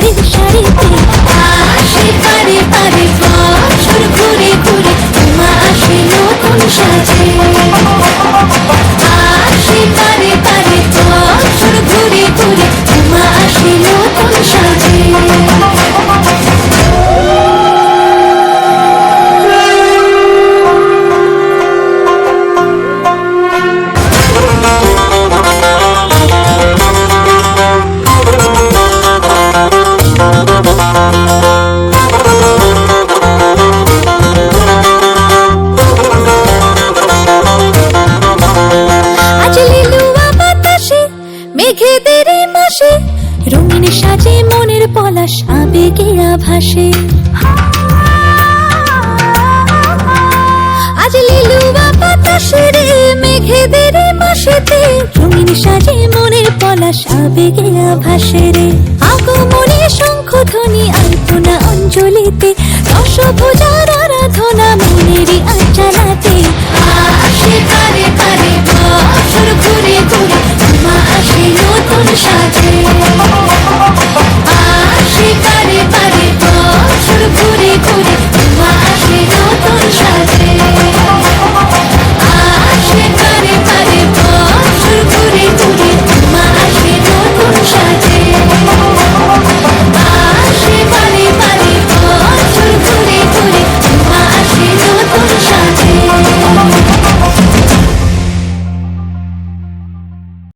বাড়ির শাড়িতে। আসে পারে পারে বছর ঘুরে ঘুরে উমা আসে নতুন সাজে। আসে পারে পারে বছর ঘুরে ঘুরে উমা আসে নতুন সাজে। মেঘেদের মাসে রঙিন সাজে মনের পলাশ আবেগে আভাসে। আজ লিলুয়া বাতাসে রে মেঘেদের মাসেতে রঙিন সাজে মনের পলাশ আবেগে আভাসে রে। আগমনে শঙ্খধ্বনি আলপনা অঞ্জলিতে দশভুজার আরাধনা মনেরই আঞ্চলাতে।